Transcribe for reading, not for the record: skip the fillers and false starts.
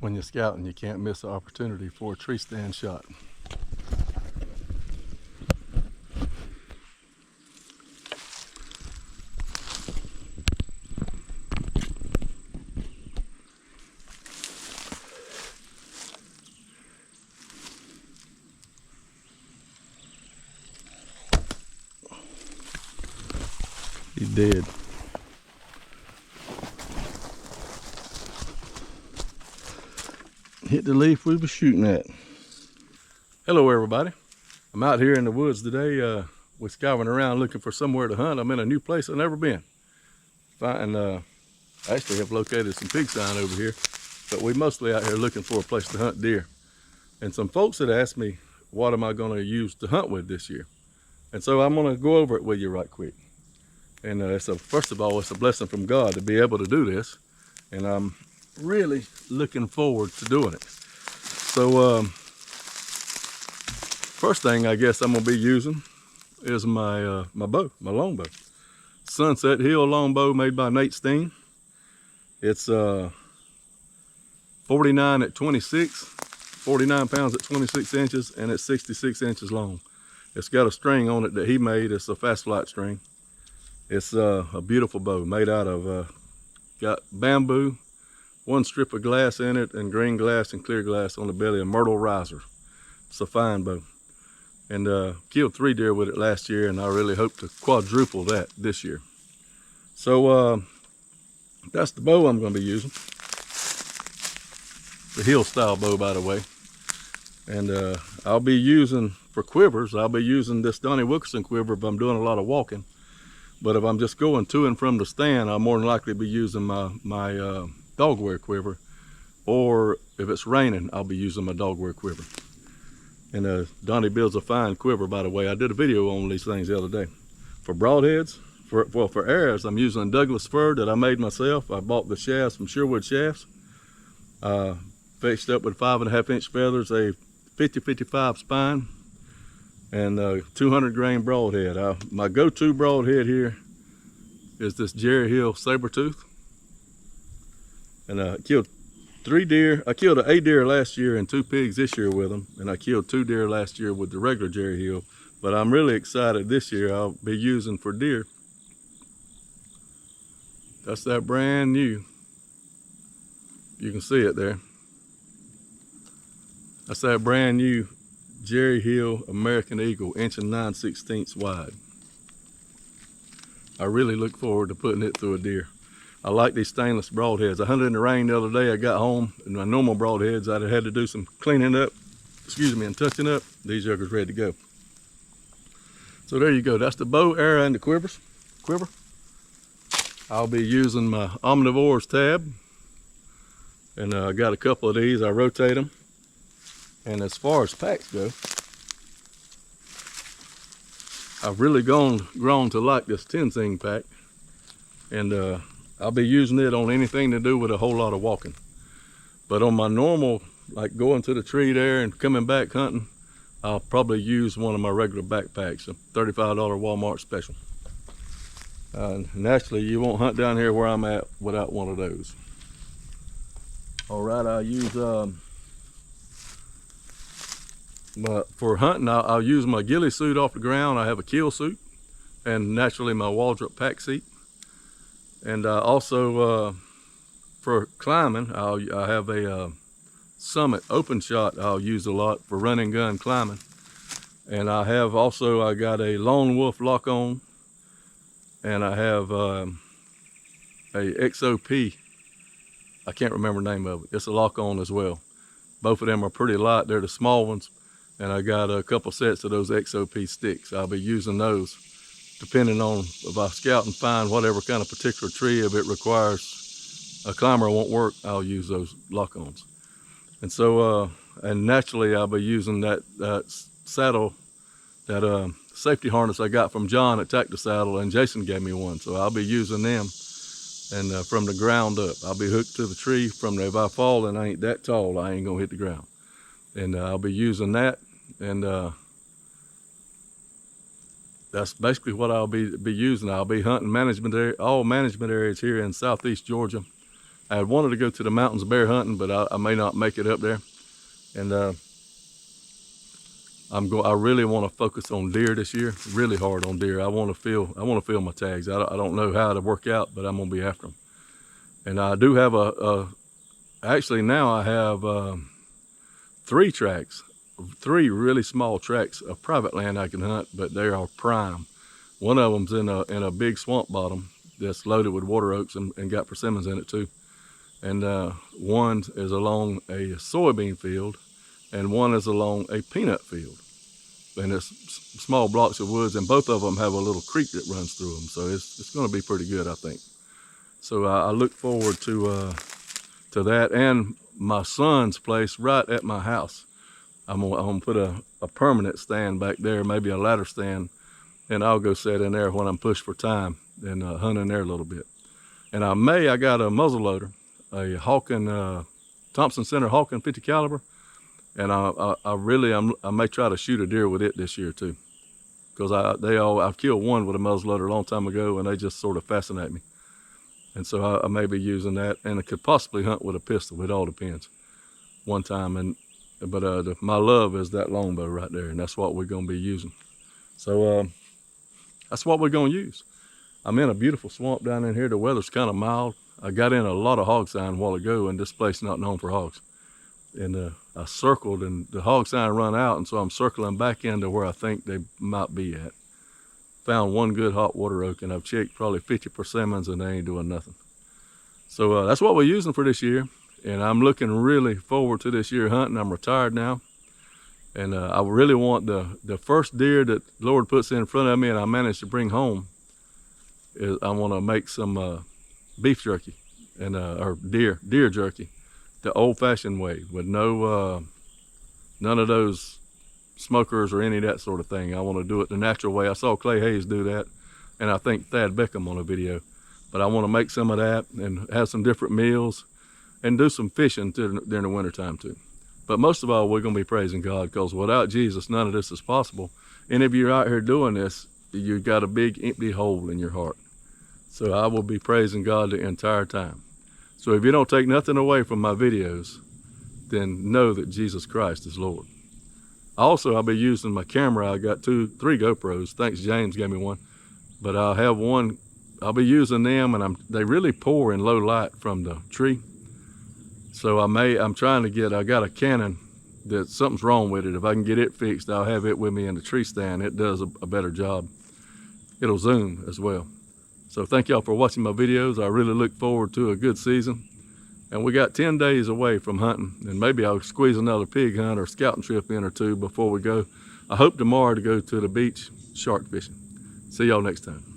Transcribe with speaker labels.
Speaker 1: When you're scouting, you can't miss an opportunity for a tree stand shot. He did. Hit the leaf we were shooting at. Hello everybody. I'm out here in the woods today. We're scouring around looking for somewhere to hunt. I'm in a new place I've never been. I actually have located some pig sign over here, but we're mostly out here looking for a place to hunt deer. And some folks had asked me, what am I going to use to hunt with this year? And so I'm going to go over it with you right quick. And first of all, it's a blessing from God to be able to do this. And I'm really looking forward to doing it. So first thing I guess I'm going to be using is my bow, my longbow. Sunset Hill longbow made by Nate Steen. It's 49 at 26, 49 pounds at 26 inches, and it's 66 inches long. It's got a string on it that he made. It's a fast flight string. It's a beautiful bow made out of, got bamboo, one strip of glass in it, and green glass and clear glass on the belly, a myrtle riser. It's a fine bow. And killed 3 deer with it last year, and I really hope to quadruple that this year. So that's the bow I'm going to be using. The Hill style bow, by the way. And I'll be using, for quivers, I'll be using this Donnie Wilkerson quiver if I'm doing a lot of walking. But if I'm just going to and from the stand, I'll more than likely be using my dog wear quiver. Or if it's raining, I'll be using my dog wear quiver. And Donnie builds a fine quiver, by the way. I did a video on these things the other day. For broadheads, for arrows, I'm using Douglas fir that I made myself. I bought the shafts from Sherwood Shafts. Fixed up with 5.5 inch feathers, a 50-55 spine, and 200 grain broadhead. My go-to broadhead here is this Jerry Hill Sabertooth. And I killed 3 deer. I killed an 8 deer last year and 2 pigs this year with them. And I killed 2 deer last year with the regular Jerry Hill. But I'm really excited this year I'll be using for deer. That's that brand new. You can see it there. That's that brand new Jerry Hill American Eagle, 1 9/16 wide. I really look forward to putting it through a deer. I like these stainless broadheads. I hunted in the rain the other day. I got home, and my normal broadheads, I'd have had to do some cleaning up, and touching up. These jokers ready to go. So there you go. That's the bow, arrow, and the quiver. I'll be using my Omnivores tab. And I got a couple of these. I rotate them. And as far as packs go, I've really grown to like this Tenzing pack. And I'll be using it on anything to do with a whole lot of walking. But on my normal, like going to the tree there and coming back hunting, I'll probably use one of my regular backpacks, a $35 Walmart special. Naturally, you won't hunt down here where I'm at without one of those. All right, I'll use, for hunting, I'll use my ghillie suit off the ground. I have a kill suit, and naturally my Waldrop pack seat. And also for climbing, I have a Summit open shot I'll use a lot for running gun climbing. And I have also, I got a Lone Wolf lock on, and I have a XOP. I can't remember the name of it. It's a lock on as well. Both of them are pretty light. They're the small ones. And I got a couple sets of those XOP sticks. I'll be using those depending on if I scout and find whatever kind of particular tree. If it requires a climber won't work, I'll use those lock-ons. And so, and naturally I'll be using that saddle, that safety harness I got from John at Tactical Saddle, and Jason gave me one. So I'll be using them, and from the ground up. I'll be hooked to the tree from there. If I fall and I ain't that tall, I ain't gonna hit the ground. And I'll be using that, and that's basically what I'll be using. I'll be hunting all management areas here in southeast Georgia, I had wanted to go to the mountains bear hunting, but I may not make it up there. And I really want to focus on deer this year, really hard on deer. I want to feel my tags. I don't know how to work out, but I'm gonna be after them. And I do have actually now I have 3 tracks, 3 really small tracts of private land I can hunt, but they are prime. One of them's in a big swamp bottom that's loaded with water oaks and got persimmons in it too. And one is along a soybean field, and one is along a peanut field. And it's small blocks of woods, and both of them have a little creek that runs through them. So it's going to be pretty good, I think. So I look forward to that, and my son's place right at my house. I'm gonna put a permanent stand back there, maybe a ladder stand, and I'll go sit in there when I'm pushed for time and hunt in there a little bit. And I got a muzzleloader, a Hawken, Thompson Center Hawken 50 caliber, and I may try to shoot a deer with it this year too, because I've killed one with a muzzleloader a long time ago, and they just sort of fascinate me. And so I may be using that, and I could possibly hunt with a pistol. It all depends. One time, but my love is that longbow right there, and that's what we're going to be using. So that's what we're going to use. I'm in a beautiful swamp down in here. The weather's kind of mild. I got in a lot of hog sign a while ago, and this place is not known for hogs. And I circled, and the hog sign run out, and so I'm circling back into where I think they might be at. Found one good hot water oak, and I've checked probably 50 persimmons, and they ain't doing nothing. So that's what we're using for this year, and I'm looking really forward to this year hunting. I'm retired now, and I really want the first deer that the Lord puts in front of me and I manage to bring home is I want to make some beef jerky and or deer jerky the old-fashioned way with no none of those smokers or any of that sort of thing. I want to do it the natural way. I saw Clay Hayes do that, and I think Thad Beckham on a video. But I want to make some of that and have some different meals and do some fishing during the wintertime too. But most of all, we're going to be praising God, because without Jesus, none of this is possible. And if you're out here doing this, you've got a big empty hole in your heart. So I will be praising God the entire time. So if you don't take nothing away from my videos, then know that Jesus Christ is Lord. Also, I'll be using my camera. I got 3 GoPros. Thanks, James gave me one. But I'll have one. I'll be using them, and they really pour in low light from the tree. So I'm trying to get, I got a Canon that something's wrong with it. If I can get it fixed, I'll have it with me in the tree stand. It does a better job. It'll zoom as well. So thank y'all for watching my videos. I really look forward to a good season. And we got 10 days away from hunting, and maybe I'll squeeze another pig hunt or scouting trip in or 2 before we go. I hope tomorrow to go to the beach shark fishing. See y'all next time.